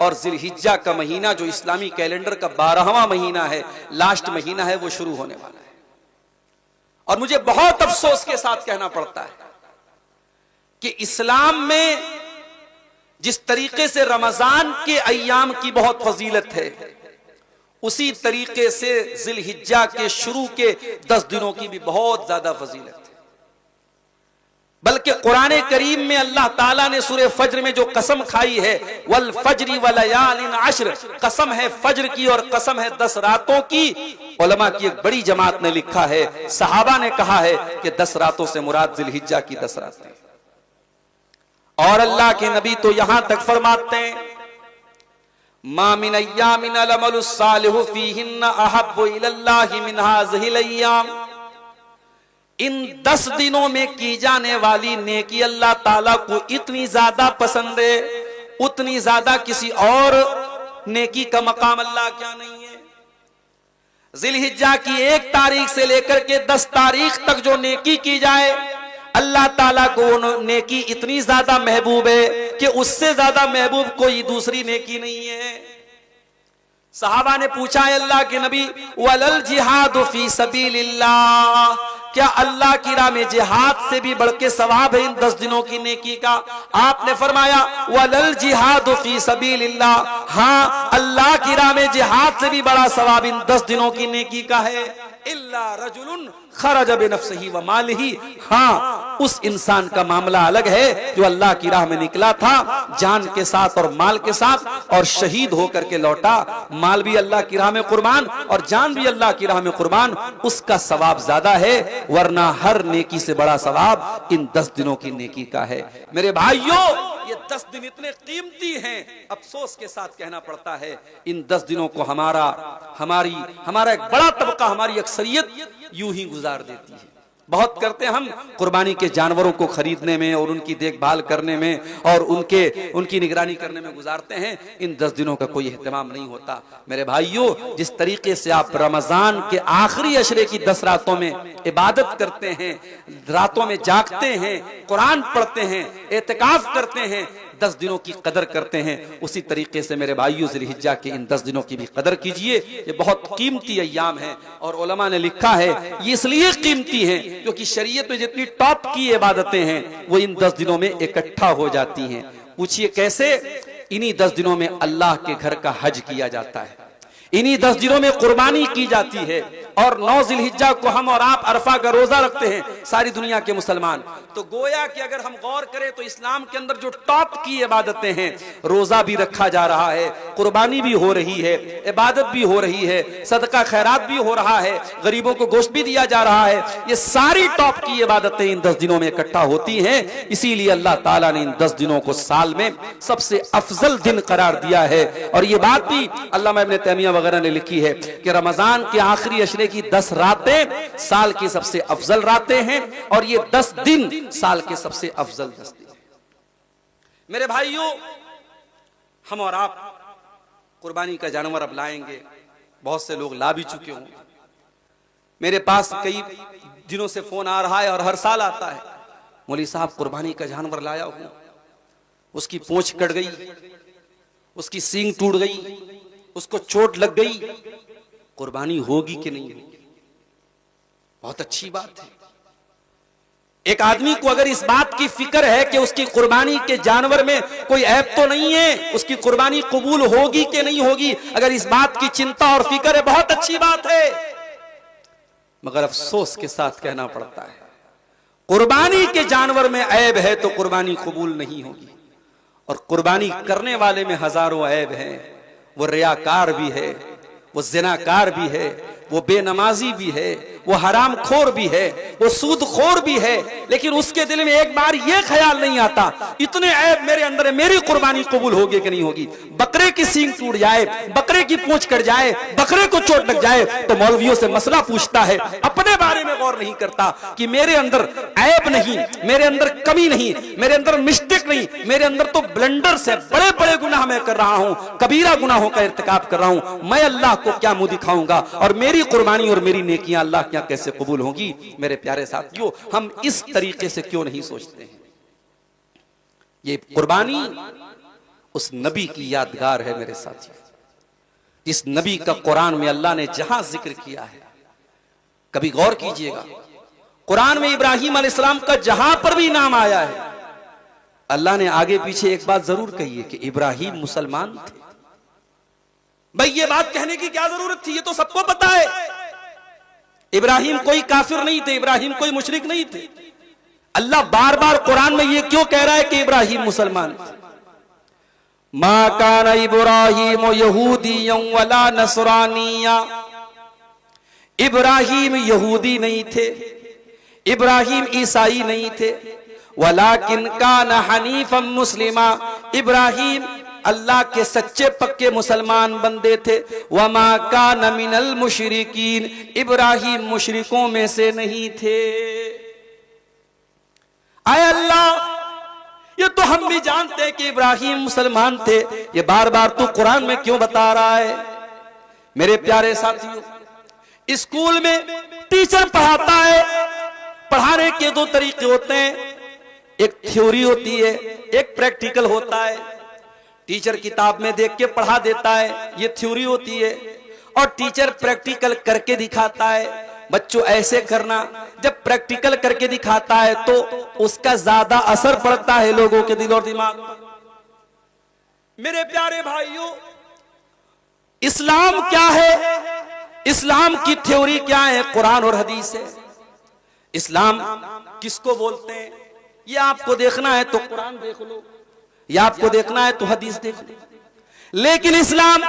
और जिलहिज्जा का महीना जो इस्लामी कैलेंडर का 12वां महीना है, लास्ट महीना है, वो शुरू होने वाला है। और मुझे बहुत अफसोस के साथ कहना पड़ता है कि इस्लाम में जिस तरीके से रमजान के अय्याम की बहुत फजीलत है, उसी तरीके से जिलहिज्जा के शुरू के 10 दिनों की भी बहुत ज्यादा फजीलत है। बल्कि कुरान करीम में अल्लाह ताला ने सूरह फज्र में जो कसम खाई है, वल फज्री वलयालिन अश्र, कसम है फज्र की और कसम है 10 रातों की। उलमा की एक बड़ी जमात ने लिखा है, सहाबा ने कहा है कि 10 रातों से मुराद जिलहिज्जा की 10 रातें। और अल्लाह के नबी तो यहां तक फरमाते हैं, मा मिन अय्यामिन अलअमलुस सालिहु फीहिन्ना अहब्बु इलल्लाहि मिन हाज़िहिल अय्याम। इन 10 दिनों में की जाने वाली नेकी अल्लाह ताला को इतनी ज्यादा पसंद है, उतनी ज्यादा किसी और नेकी का मकाम अल्लाह क्या नहीं है। जिलहिज्जा की 1 तारीख से लेकर के 10 तारीख तक जो नेकी की जाए, अल्लाह ताला को नेकी इतनी ज्यादा महबूब है कि उससे ज्यादा महबूब कोई दूसरी नेकी नहीं है। सहाबा ने पूछा, अल्लाह के नबी, वलल जिहाद फी सबीलिल्लाह, क्या अल्लाह की राह में जिहाद से भी बढ़ के सवाब है इन 10 दिनों की नेकी का? आपने फरमाया, वलल जिहाद फी सबीलिल्लाह, हाँ अल्लाह की राह में जिहाद से भी बड़ा सवाब इन 10 दिनों की नेकी का है। इल्ला रजुलुन खरज बिनफ्सिही व मालिही, हाँ उस इंसान का मामला अलग है जो अल्लाह की राह में निकला था जान के साथ और माल के साथ, और शहीद होकर के लौटा। माल भी अल्लाह की राह में कुर्बान और जान भी अल्लाह की राह में कुर्बान, उसका सवाब ज्यादा है। वरना हर नेकी से बड़ा सवाब इन 10 दिनों की नेकी का है। मेरे भाइयों, ये 10 दिन इतने कीमती हैं, अफसोस के साथ कहना पड़ता है इन 10 दिनों को हमारा एक बड़ा तबका, हमारी अक्सरियत यूं ही गुजार देती है। बहुत करते हम कुर्बानी के जानवरों को खरीदने में और उनकी देखभाल करने में और उनकी निगरानी करने में गुजारते हैं, इन 10 दिनों का कोई एहतमाम नहीं होता। मेरे भाइयों, जिस तरीके से आप रमजान के आखिरी अशरे की 10 रातों में इबादत करते हैं, रातों में जागते हैं, कुरान पढ़ते हैं, एतिकाफ करते हैं, 10 दिनों की कदर करते हैं, उसी तरीके से मेरे भाइयों जिलहिज्जा के इन 10 दिनों की भी कदर कीजिए। ये बहुत कीमती अय्याम है और उलमा ने लिखा है ये इसलिए कीमती है क्योंकि शरीयत में जितनी टॉप की इबादतें हैं वो इन 10 दिनों में इकट्ठा हो जाती हैं। पूछिए कैसे? इन्हीं 10 दिनों में अल्लाह के घर का हज किया जाता है, इन्हीं 10 दिनों में कुर्बानी की जाती है। और 9 जिलहिज्जा को हम और आप अरफा का रोजा रखते हैं, सारी दुनिया के मुसलमान। तो गोया कि अगर हम गौर करें तो इस्लाम के अंदर जो टॉप की इबादतें हैं, रोजा भी रखा जा रहा है, कुर्बानी भी हो रही है, इबादत भी हो रही है, सदका खैरात भी हो रहा है, गरीबों को गोश्त भी दिया जा रहा है। ये सारी टॉप की इबादतें इन 10 दिनों में इकट्ठा होती हैं। इसीलिए अल्लाह ताला ने इन 10 दिनों को साल में सबसे अफजल दिन करार दिया है। और ये बात भी अल्लामा इब्न तैमिया वगैरह ने लिखी है कि रमजान के आखिरी अशरे की 10 रातें साल की सबसे अफजल रातें हैं और ये 10 दिन साल के सबसे अफजल 10 दिन। मेरे भाइयों, हम और आप कुर्बानी का जानवर अब लाएंगे, बहुत से लोग ला भी चुके होंगे। मेरे पास कई दिनों से फोन आ रहा है और हर साल आता है, मौलवी साहब कुर्बानी का जानवर लाया हूं, उसकी पूंछ कट गई, उसकी सींग टूट गई, उसको चोट लग गई, कुर्बानी होगी कि नहीं होगी? बहुत अच्छी बात है। एक आदमी को अगर इस बात की फिक्र है कि उसकी कुर्बानी के जानवर में कोई ऐब तो नहीं है, उसकी कुर्बानी कबूल होगी कि नहीं होगी, अगर इस बात की चिंता और फिक्र है, बहुत अच्छी बात है। मगर अफसोस के साथ कहना पड़ता है, कुर्बानी के जानवर में ऐब है तो कुर्बानी कबूल नहीं होगी। और कुर्बानी करने वाले में हजारों ऐब हैं। वो रियाकार भी है, वो जिनाकार भी है, वो बेनमाजी भी है, वो हराम खोर भी है, वो सूद खोर भी है, लेकिन उसके दिल में एक बार ये ख्याल नहीं आता इतने ऐब मेरे अंदर है, मेरी कुर्बानी कबूल होगी कि नहीं होगी। बकरे की सींग टूट जाए, बकरे की पूंछ कट जाए, बकरे को चोट लग जाए तो मौलवियों से मसला पूछता है, अपने बारे में गौर नहीं करता कि मेरे अंदर ऐब नहीं, मेरे अंदर कमी नहीं, मेरे अंदर मिस्टेक नहीं, मेरे अंदर तो ब्लंडर्स है, बड़े बड़े गुनाह मैं कर रहा हूं, कबीरा गुनाहों का इर्तिकाब कर रहा हूं। मैं अल्लाह को क्या मुंह दिखाऊंगा और मेरी कुर्बानी और मेरी नेकियां अल्लाह क्या कैसे कबूल होंगी? मेरे प्यारे साथियों, हम इस तरीके से क्यों नहीं सोचते हैं? ये कुर्बानी उस नबी की यादगार है मेरे साथी। इस नबी का कुरान में अल्लाह ने जहां जिक्र किया है, कभी गौर कीजिएगा, कुरान में इब्राहिम अलैहिस्सलाम का जहां पर भी नाम आया है, अल्लाह ने आगे पीछे एक बात जरूर कही है कि इब्राहिम मुसलमान थे। भाई ये बात कहने की क्या जरूरत थी, ये तो सबको पता है। इब्राहिम कोई काफिर नहीं थे, इब्राहिम कोई मुशरिक नहीं थे। अल्लाह बार बार कुरान में ये क्यों कह रहा है कि इब्राहिम मुसलमान थे? मा काना इब्राहिम यहूदिय्यन वला नसरानिया, इब्राहिम यहूदी नहीं थे, इब्राहिम ईसाई नहीं थे। वलाकिन काना हनीफम मुस्लिमा, इब्राहिम अल्लाह के सच्चे पक्के मुसलमान बंदे थे। वमा काना मिनल मुशरिकीन, इब्राहिम मुशरिकों में से नहीं थे। आए अल्लाह, ये तो हम भी जानते हैं कि इब्राहिम मुसलमान थे, ये बार बार तो कुरान में क्यों बता रहा है? मेरे प्यारे साथियों, स्कूल में टीचर पढ़ाता है, पढ़ाने के दो तरीके होते हैं, एक थ्योरी होती है, एक प्रैक्टिकल होता है। टीचर किताब में देख के पढ़ा देता है, ये थ्योरी होती है, और टीचर प्रैक्टिकल करके दिखाता है, बच्चों ऐसे करना। जब प्रैक्टिकल करके दिखाता है तो उसका ज्यादा असर पड़ता है लोगों के दिल और दिमाग पर। मेरे प्यारे भाइयों, इस्लाम क्या है, इस्लाम की थ्योरी क्या है? कुरान और हदीस है। इस्लाम किसको बोलते हैं ये आपको देखना है तो कुरान देख लो, या आपको देखना है तो हदीस देख लो। लेकिन इस्लाम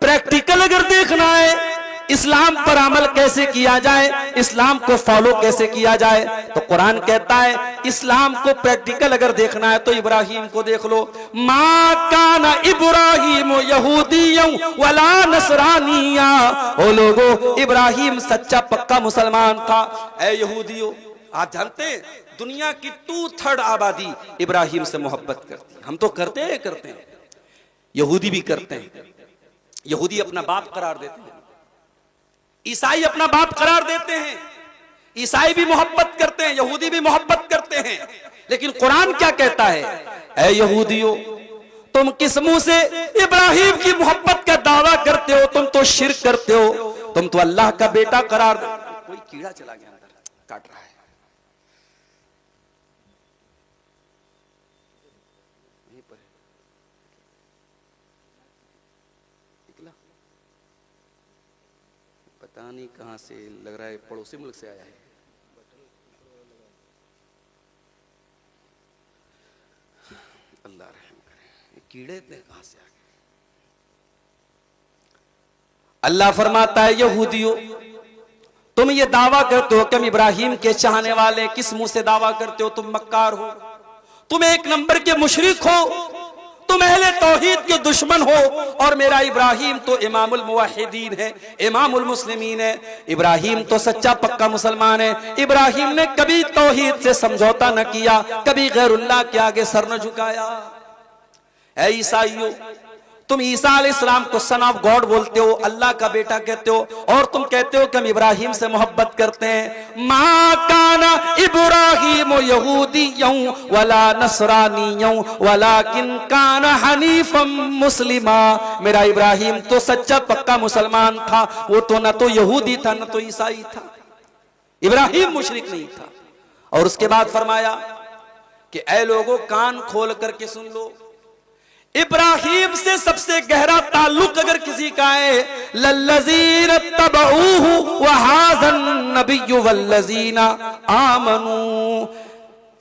प्रैक्टिकल अगर देखना है, इस्लाम पर अमल कैसे किया जाए, इस्लाम को फॉलो कैसे किया जाए, तो कुरान कहता है इस्लाम को प्रैक्टिकल अगर देखना है तो इब्राहिम को देख लो। मा काना इब्राहिम यहूदिय्यन वला नसरानिया, ओ लोगो, इब्राहिम सच्चा पक्का मुसलमान था। ऐ यहूदियों, आप जानते हैं दुनिया की 2/3 आबादी इब्राहिम से मोहब्बत करती है। हम तो करते हैं, यहूदी भी करते हैं। यहूदी अपना बाप करार देते हैं, ईसाई अपना बाप करार देते हैं, ईसाई भी मोहब्बत करते हैं, यहूदी भी मोहब्बत करते हैं। लेकिन कुरान क्या कहता है? ऐ यहूदियों, तुम किस मुंह से इब्राहिम की मोहब्बत का दावा करते हो? तुम तो शिर्क करते हो, तुम तो अल्लाह का बेटा करार दे। कोई कीड़ा चला गया अंदर, काट रहा है। पता नहीं कहां से, लग रहा है पड़ोसी मुल्क से आया है। अल्लाह रहम करे, कीड़े थे कहां से आ गए? अल्लाह फरमाता है यहूदियों, तुम ये दावा करते हो कि हम इब्राहिम के चाहने वाले, किस मुंह से दावा करते हो? तुम मक्कार हो, तुम एक नंबर के मुशरिक हो, तुम अहले तौहीद के दुश्मन हो। और मेरा इब्राहिम तो इमामुल मुवहिदीन है, इमामुल मुस्लिमीन है। इब्राहिम तो सच्चा पक्का मुसलमान है। इब्राहिम ने कभी तौहीद से समझौता न किया, कभी गैरुल्लाह के आगे सर न झुकाया। ऐ ईसाइयों, तुम ईसा अलैहिस्सलाम को सन ऑफ गॉड बोलते हो, अल्लाह का बेटा कहते हो, और तुम कहते हो कि हम इब्राहिम से मोहब्बत करते हैं। मा काना इब्राहिम यहूदिय्यन वला नसरानिय्यन वलाकिन काना हनीफम मुस्लिमा, मेरा इब्राहिम तो सच्चा पक्का मुसलमान था, वो तो न तो यहूदी था न तो ईसाई था। इब्राहिम मुशरिक नहीं था। और उसके बाद फरमाया कि ऐ लोगों, कान खोल करके सुन लो, इब्राहिम से सबसे गहरा ताल्लुक अगर किसी का है, लल्लज़ीना तबऊहु व हाज़न नबिय्यु वल्लज़ीना आमनू,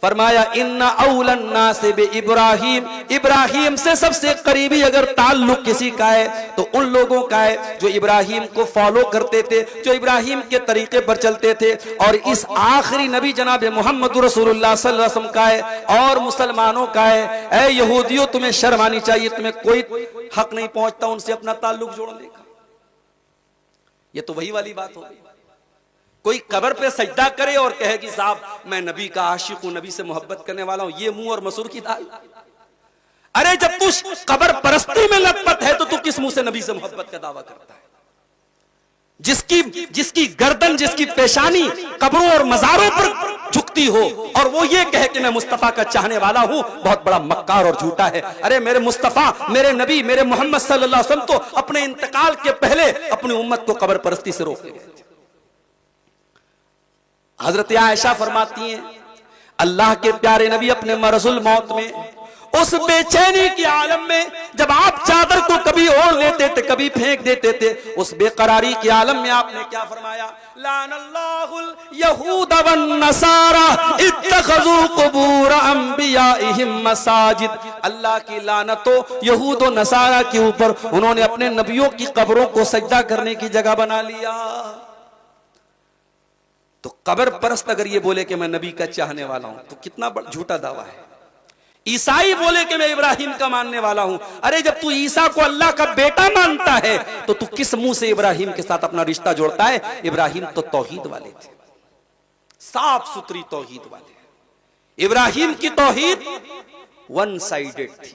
फरमाया इन्ना औलन नास बि इब्राहिम, इब्राहिम से सबसे करीबी अगर ताल्लुक किसी का है तो उन लोगों का है जो इब्राहिम को फॉलो करते थे, जो इब्राहिम के तरीके पर चलते थे। और इस आखिरी नबी जनाब मोहम्मद रसूलुल्लाह सल्लल्लाहु अलैहि वसल्लम का है और मुसलमानों का है। ऐ यहूदियों, तुम्हें शर्म आनी चाहिए, तुम्हें कोई हक नहीं पहुंचता उनसे अपना ताल्लुक जोड़ने का। ये तो वही वाली बात हो गई, कोई कब्र पे सजदा करे और कहे कि साहब मैं नबी का आशिक हूं, नबी से मोहब्बत करने वाला हूं, ये मुंह और मसूर की दाल। अरे जब तू कब्र परस्ती में लतपत है तो तू किस मुंह से नबी से मोहब्बत का दावा करता है? जिसकी गर्दन, जिसकी पेशानी कब्रों और मजारों पर झुकती मुफ्ती हो और वो ये कहे कि मैं मुस्तफा का चाहने वाला हूं, बहुत बड़ा मक्कार और झूठा है। अरे मेरे मुस्तफा, मेरे नबी, मेरे मोहम्मद सल्लल्लाहु अलैहि वसल्लम तो अपने इंतकाल के पहले अपनी उम्मत को कब्र परस्ती से रोक गए। हजरत आयशा फरमाती हैं, अल्लाह के प्यारे नबी अपने मरजुल मौत में, उस बेचैनी के आलम में, जब आप चादर को कभी ओढ़ लेते थे, कभी फेंक देते थे, उस बेकरारी के आलम में आपने क्या फरमाया? लानल्लाहुल यहूद वन नसारा इत्तखज़ू कुबूर अंबियाइहिम मसाजिद। अल्लाह की लानत हो यहूद और नसारा के ऊपर, उन्होंने अपने नबियों की कब्रों को सजदा करने की जगह बना लिया। तो कब्र परस्त अगर ये बोले कि मैं नबी का चाहने वाला हूं तो कितना बड़ा झूठा दावा है। ईसाई बोले कि मैं इब्राहिम का मानने वाला हूं, अरे जब तू ईसा को अल्लाह का बेटा मानता है तो तू किस मुंह से इब्राहिम के साथ अपना रिश्ता जोड़ता है? इब्राहिम तो तौहीद वाले थे, साफ सुथरी तौहीद वाले। इब्राहिम की तौहीद वन साइडेड थी।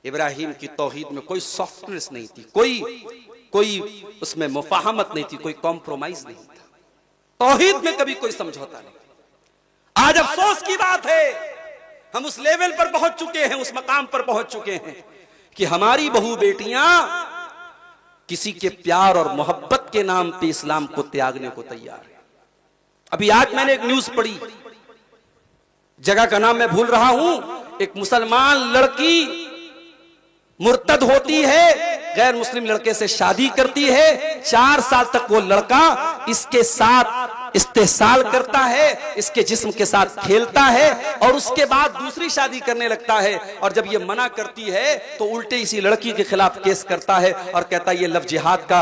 इब्राहिम की तौहीद में कोई सॉफ्टनेस नहीं थी, कोई उसमें मुफाहमत नहीं थी, कोई कॉम्प्रोमाइज नहीं था। तौहीद में कभी कोई समझौता नहीं। आज अफसोस की बात है, हम उस लेवल पर पहुंच चुके हैं, उस मकाम पर पहुंच चुके हैं कि हमारी बहू बेटियां किसी के प्यार और मोहब्बत के नाम पे इस्लाम को त्यागने को तैयार है। अभी आज मैंने एक न्यूज पढ़ी, जगह का नाम मैं भूल रहा हूं, एक मुसलमान लड़की मुर्तद होती है, गैर मुस्लिम लड़के से शादी करती है, 4 साल तक वो लड़का इसके साथ इस्तेसाल करता है, इसके जिस्म के साथ खेलता है और उसके बाद दूसरी शादी करने लगता है। और जब ये मना करती है तो उल्टे इसी लड़की के खिलाफ केस करता है और कहता है ये लव जिहाद का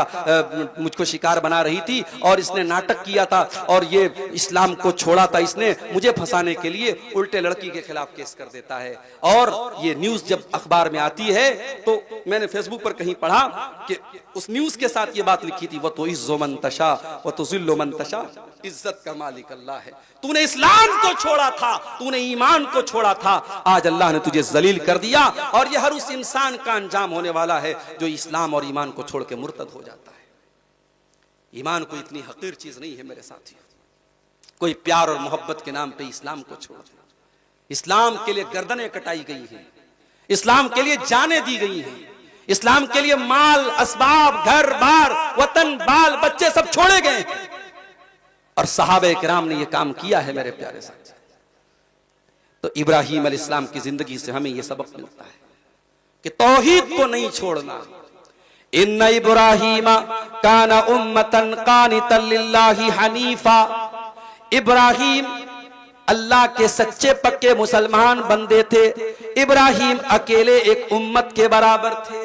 मुझको शिकार बना रही थी और इसने नाटक किया था और ये इस्लाम को छोड़ा था इसने मुझे फंसाने के लिए, उल्टे लड़की के खिलाफ केस कर देता है। और ये न्यूज जब अखबार में आती है तो मैंने फेसबुक पर कहीं पढ़ा कि उस न्यूज के साथ ये बात लिखी थी, वो तो इज्जो मन तशा वो तो जिल्लो मन तशा, इज्जत का मालिक अल्लाह है। तूने इस्लाम को छोड़ा था, तूने ईमान को छोड़ा था, आज अल्लाह ने तुझे जलील कर दिया। और यह हर उस इंसान का अंजाम होने वाला है जो इस्लाम और ईमान को छोड़ के मुर्तद हो जाता है। ईमान कोई इतनी हकीर चीज नहीं है मेरे साथियों, कोई प्यार और मोहब्बत के नाम पे इस्लाम को छोड़ दे। इस्लाम के लिए गर्दनें कटाई गई हैं, इस्लाम के लिए जानें दी गई हैं, इस्लाम के लिए माल असबाब घर बार वतन बाल बच्चे सब छोड़े गए हैं। और सहाबे किराम ने यह काम किया है मेरे प्यारे साथी। तो इब्राहिम अलैहिस्सलाम की जिंदगी से हमें यह सबक मिलता है कि तौहीद को नहीं छोड़ना। इन्ना इब्राहीमा काना उम्मतन कानितन लिल्लाहि हनीफा। इब्राहिम अल्लाह के सच्चे पक्के मुसलमान बंदे थे। इब्राहिम अकेले एक उम्मत के बराबर थे।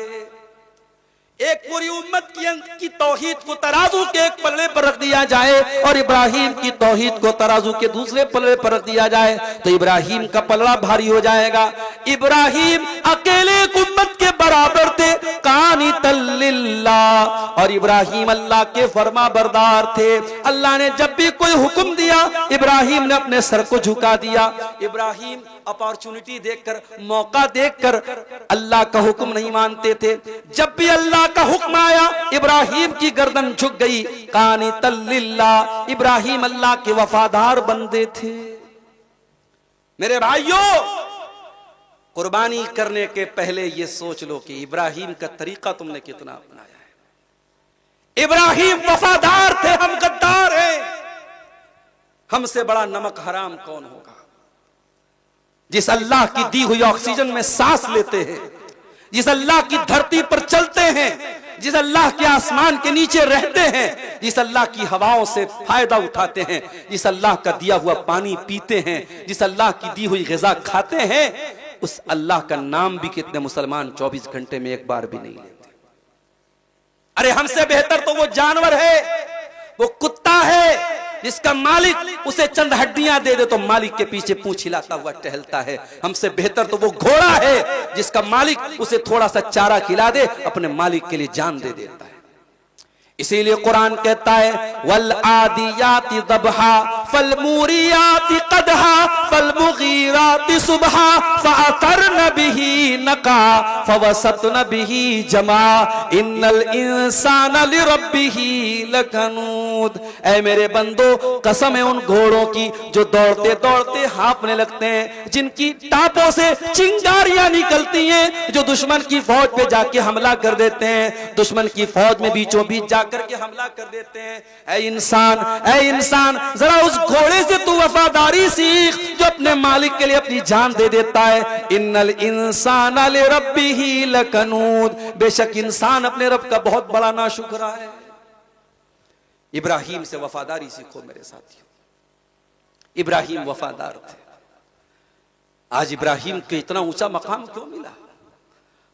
एक पूरी उम्मत की तौहीद को तराजू के एक पल्ले पर रख दिया जाए और इब्राहिम की तौहीद को तराजू के दूसरे पल्ले पर रख दिया जाए तो इब्राहिम का पलड़ा भारी हो जाएगा। इब्राहिम अकेले एक उम्मत के बराबर थे, कानितन लिल्लाह, और इब्राहिम अल्लाह के फरमा बरदार थे। अल्लाह ने जब भी कोई हुक्म दिया इब्राहिम ने अपने सर को झुका दिया। इब्राहिम अपॉर्चुनिटी देखकर, मौका देखकर अल्लाह का हुक्म नहीं मानते थे। जब भी अल्लाह का हुक्म आया इब्राहिम की गर्दन झुक गई। कानितन लिल्लाह, इब्राहिम अल्लाह के वफादार बंदे थे। मेरे भाइयों, कुर्बानी करने के पहले यह सोच लो कि इब्राहिम का तरीका तुमने कितना अपनाया है। इब्राहिम वफादार थे, हम गद्दार हैं। हमसे बड़ा नमक हराम कौन होगा? जिस अल्लाह की दी हुई ऑक्सीजन में सांस लेते हैं, जिस अल्लाह की धरती पर चलते हैं, जिस अल्लाह के आसमान के नीचे रहते हैं, जिस अल्लाह की हवाओं से फायदा उठाते हैं, जिस अल्लाह का दिया हुआ पानी पीते हैं, जिस अल्लाह की दी हुई ग़िज़ा खाते हैं, उस अल्लाह का नाम भी कितने मुसलमान 24 घंटे में एक बार भी नहीं लेते। अरे हमसे बेहतर तो वो जानवर है, वो कुत्ता है जिसका मालिक उसे चंद हड्डियां दे दे तो मालिक के पीछे पूंछ हिलाता हुआ टहलता है। हमसे बेहतर तो वो घोड़ा है जिसका मालिक उसे थोड़ा सा चारा खिला दे अपने मालिक के लिए जान दे देता है। इसीलिए कुरान कहता है वल आदियाति दबहा फलमूरियाति क़दहा फलमुगीराति सुबहा फ़अतरन बिही नक़ा फ़वसतन बिही जमा इन्नल इंसान लिरब्बिही लकनूद। ऐ मेरे बंदो, कसम है उन घोड़ों की जो दौड़ते दौड़ते हाँफने लगते हैं, जिनकी टापों से चिंगारियां निकलती हैं, जो दुश्मन की फौज पे जाके हमला कर देते हैं, दुश्मन की फौज में बीचों बीच जाकर के हमला कर देते हैं। ऐ इंसान, जरा उस घोड़े से तू वफादारी सीख जो अपने मालिक के लिए अपनी जान दे देता है। इन्नल इंसान लिरब्बिही लकनूद, बेशक इंसान अपने रब का बहुत बड़ा नाशुक्रा है। इब्राहिम से वफादारी सीखो मेरे साथियों। इब्राहिम वफादार थे। आज इब्राहिम के इतना ऊंचा मकाम क्यों मिला?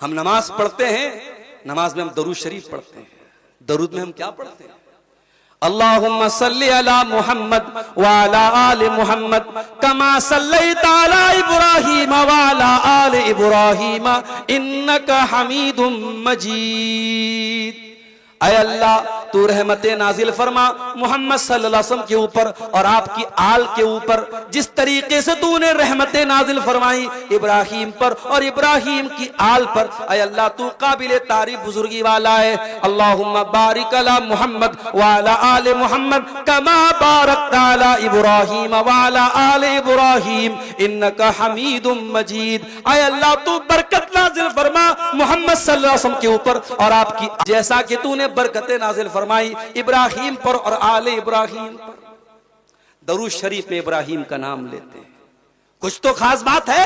हम नमाज पढ़ते हैं, नमाज में हम दरूद शरीफ पढ़ते हैं। दरूद में हम क्या पढ़ते हैं? अल्लाहुम्मा सल्ली अला मुहम्मद व अला आले मुहम्मद कमा सल्लैता अला इब्राहीम व अला आले इब्राहीम इन्नका हमीदुम मजीद। ऐ अल्लाह, तू रहमतें नाजिल फरमा मोहम्मद सल्लल्लाहु अलैहि वसल्लम के ऊपर और आपकी आल के ऊपर, जिस तरीके से तूने रहमतें नाजिल फरमाई इब्राहिम पर और इब्राहिम की आल पर। ऐ अल्लाह, तू काबिल तारीफ बुजुर्गी वाला है। अल्लाहुम्मा बारिक अला मुहम्मद व अला आले मुहम्मद कमा बारकता अला इब्राहीम व अला आले इब्राहीम इन्नका हमीदुम मजीद। ऐ अल्लाह, तू बरकत नाजिल फरमा मोहम्मद सल्लल्लाहु अलैहि वसल्लम के ऊपर और आपकी, जैसा कि तूने बरकतें नाजिल फरमाई इब्राहिम पर और आले इब्राहिम पर। दरूद शरीफ में इब्राहिम का नाम लेते हैं, कुछ तो खास बात है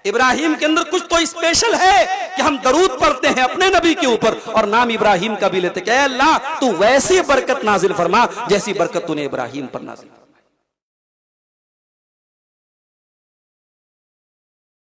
इब्राहिम के अंदर, कुछ तो स्पेशल है कि हम दरूद पढ़ते हैं अपने नबी के ऊपर और नाम इब्राहिम का भी लेते हैं। अल्लाह, तू वैसी बरकत नाजिल फरमा जैसी बरकत तूने इब्राहिम पर नाजिल